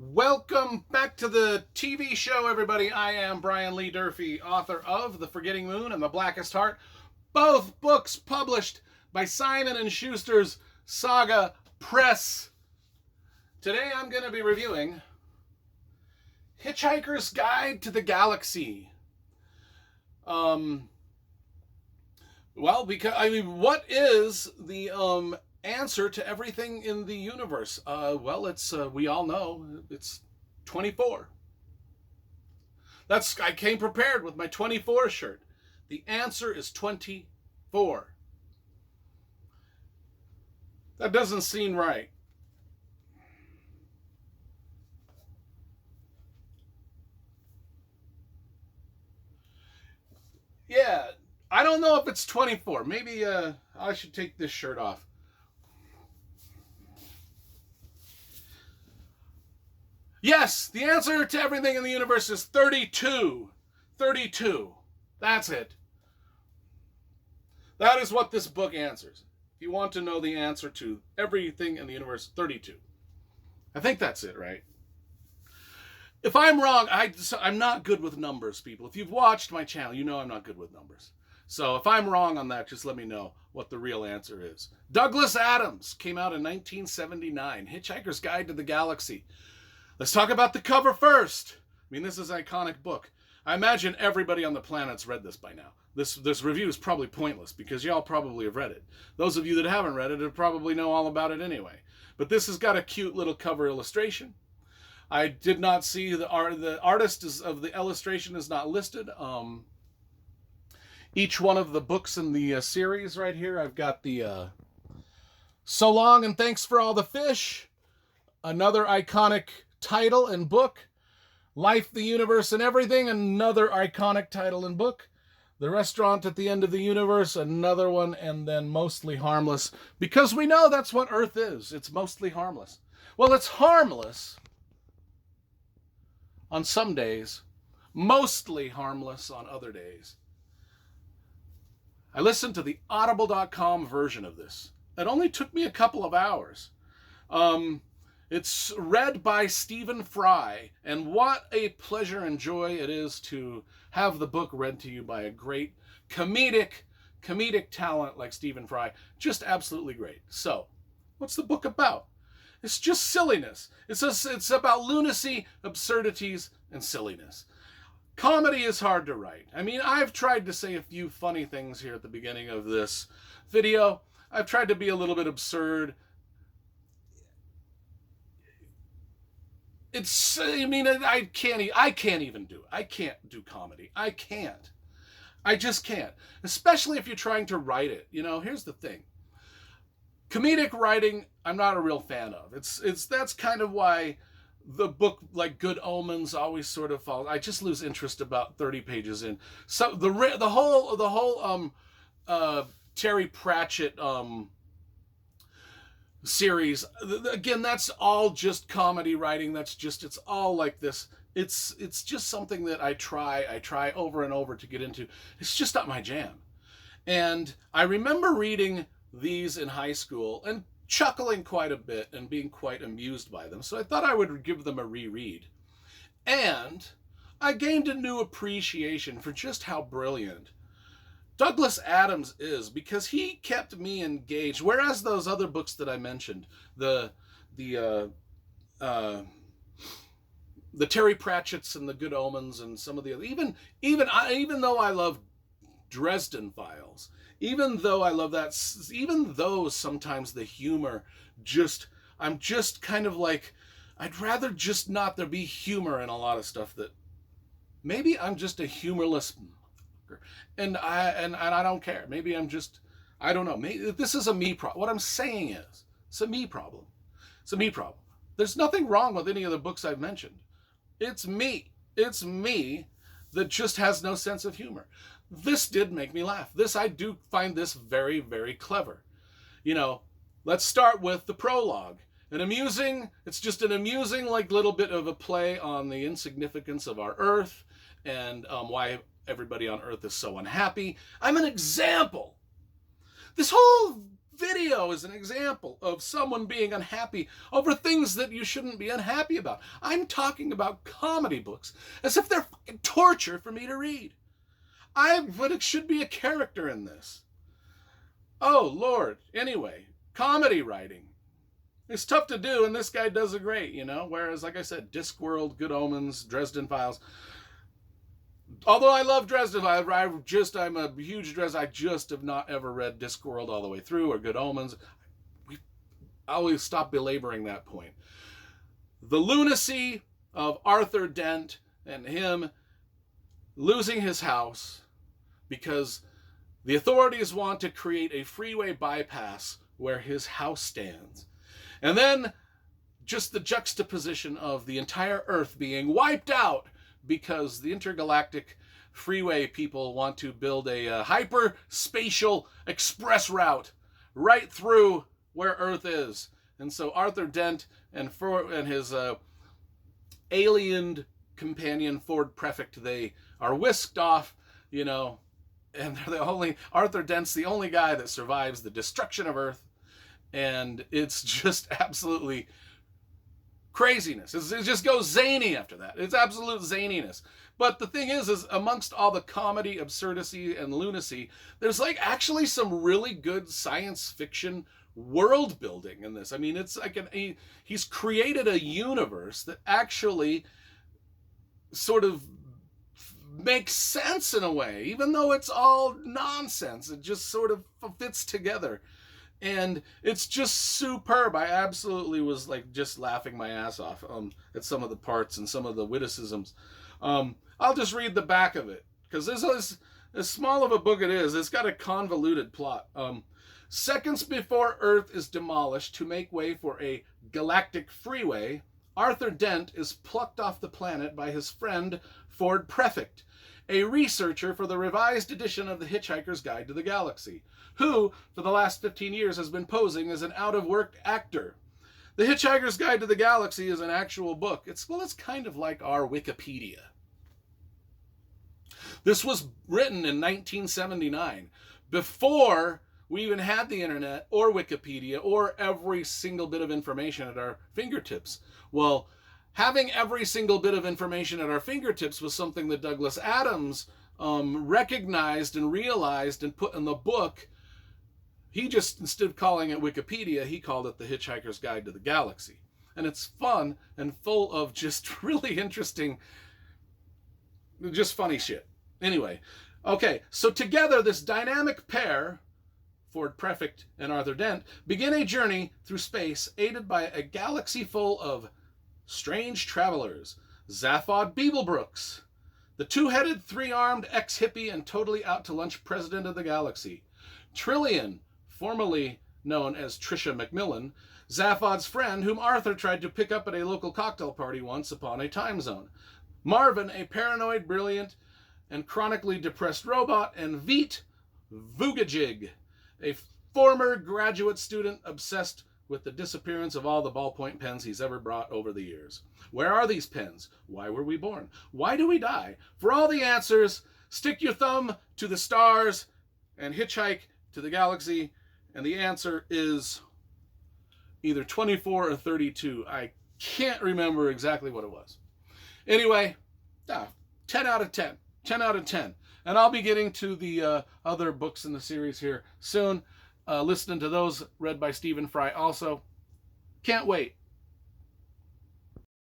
Welcome back to the TV show, everybody. I am Brian Lee Durfee, author of The Forgetting Moon and The Blackest Heart, both books published by Simon & Schuster's Saga Press. Today I'm going to be reviewing Hitchhiker's Guide to the Galaxy. What is the answer to everything in the universe? It's we all know it's 24. I came prepared with my 24 shirt. The answer is 24. That doesn't seem right. Yeah, I don't know if it's 24. Maybe I should take this shirt off. Yes, the answer to everything in the universe is 32. 32. That's it. That is what this book answers. If you want to know the answer to everything in the universe, 32. I think that's it, right? If I'm wrong, I'm not good with numbers, people. If you've watched my channel, you know I'm not good with numbers. So if I'm wrong on that, just let me know what the real answer is. Douglas Adms came out in 1979. Hitchhiker's Guide to the Galaxy. Let's talk about the cover first. I mean, this is an iconic book. I imagine everybody on the planet's read this by now. This review is probably pointless because y'all probably have read it. Those of you that haven't read it probably know all about it anyway. But this has got a cute little cover illustration. I did not see the artist of the illustration is not listed. Each one of the books in the series right here, I've got the So Long and Thanks for All the Fish, another iconic title and book, Life, the Universe, and Everything, another iconic title and book, The Restaurant at the End of the Universe, another one, and then Mostly Harmless, because we know that's what Earth is. It's mostly harmless. Well, it's harmless on some days, mostly harmless on other days. I listened to the audible.com version of this. It only took me a couple of hours. It's read by Stephen Fry, and what a pleasure and joy it is to have the book read to you by a great comedic talent like Stephen Fry. Just absolutely great. So, what's the book about? It's just silliness. It's about lunacy, absurdities, and silliness. Comedy is hard to write. I mean, I've tried to say a few funny things here at the beginning of this video. I've tried to be a little bit absurd. I can't even do it. I can't do comedy. I can't. I just can't. Especially if you're trying to write it. You know, here's the thing. Comedic writing, I'm not a real fan of. That's kind of why the book like Good Omens always sort of falls. I just lose interest about 30 pages in. So the whole Terry Pratchett series, again, that's all just comedy writing. It's all like this. It's just something that I try over and over to get into. It's just not my jam. And I remember reading these in high school and chuckling quite a bit and being quite amused by them. So I thought I would give them a reread. And I gained a new appreciation for just how brilliant Douglas Adms is, because he kept me engaged. Whereas those other books that I mentioned, the Terry Pratchett's and the Good Omens and some of the other, even though I love Dresden Files, even though I love that, even though sometimes the humor I'm just kind of like, I'd rather just not there be humor in a lot of stuff that maybe I'm just a humorless and I don't care. Maybe I don't know. Maybe this is a me problem. What I'm saying is, it's a me problem. It's a me problem. There's nothing wrong with any of the books I've mentioned. It's me. It's me that just has no sense of humor. This did make me laugh. I do find this very, very clever. You know, let's start with the prologue. It's just an amusing like little bit of a play on the insignificance of our Earth and why everybody on Earth is so unhappy. I'm an example. This whole video is an example of someone being unhappy over things that you shouldn't be unhappy about. I'm talking about comedy books as if they're fucking torture for me to read. But it should be a character in this. Oh, Lord. Anyway, comedy writing. It's tough to do, and this guy does it great, you know? Whereas, like I said, Discworld, Good Omens, Dresden Files. Although I love Dresden Files, I'm a huge Dresden. I just have not ever read Discworld all the way through or Good Omens. I always stop belaboring that point. The lunacy of Arthur Dent and him losing his house because the authorities want to create a freeway bypass where his house stands. And then just the juxtaposition of the entire Earth being wiped out because the intergalactic freeway people want to build a hyperspatial express route right through where Earth is. And so Arthur Dent and his alien companion Ford Prefect, they are whisked off, you know, and Arthur Dent's the only guy that survives the destruction of Earth. And it's just absolutely craziness. It just goes zany after that. It's absolute zaniness. But the thing is amongst all the comedy, absurdity, and lunacy, there's like actually some really good science fiction world building in this. I mean, it's like he's created a universe that actually sort of makes sense in a way, even though it's all nonsense. It just sort of fits together. And it's just superb. I absolutely was like just laughing my ass off at some of the parts and some of the witticisms. I'll just read the back of it because this is as small of a book it is. It's got a convoluted plot. Seconds before Earth is demolished to make way for a galactic freeway, Arthur Dent is plucked off the planet by his friend Ford Prefect, a researcher for the revised edition of the Hitchhiker's Guide to the Galaxy, who, for the last 15 years, has been posing as an out-of-work actor. The Hitchhiker's Guide to the Galaxy is an actual book. It's kind of like our Wikipedia. This was written in 1979, before we even had the internet or Wikipedia or every single bit of information at our fingertips. Well, having every single bit of information at our fingertips was something that Douglas Adms recognized and realized and put in the book. He just, instead of calling it Wikipedia, he called it the Hitchhiker's Guide to the Galaxy. And it's fun and full of just really interesting, just funny shit. Anyway, okay, so together this dynamic pair, Ford Prefect and Arthur Dent, begin a journey through space aided by a galaxy full of strange travelers. Zaphod Beeblebrookes, the two-headed, three-armed ex-hippie and totally out-to-lunch president of the galaxy. Trillian, formerly known as Trisha McMillan, Zaphod's friend whom Arthur tried to pick up at a local cocktail party once upon a time zone. Marvin, a paranoid, brilliant, and chronically depressed robot. And Veet Vugajig, a former graduate student obsessed with the disappearance of all the ballpoint pens he's ever brought over the years. Where are these pens? Why were we born? Why do we die? For all the answers, stick your thumb to the stars and hitchhike to the galaxy. And the answer is either 24 or 32. I can't remember exactly what it was. Anyway, 10 out of 10. 10 out of 10. And I'll be getting to the other books in the series here soon. Listening to those read by Stephen Fry also. Can't wait.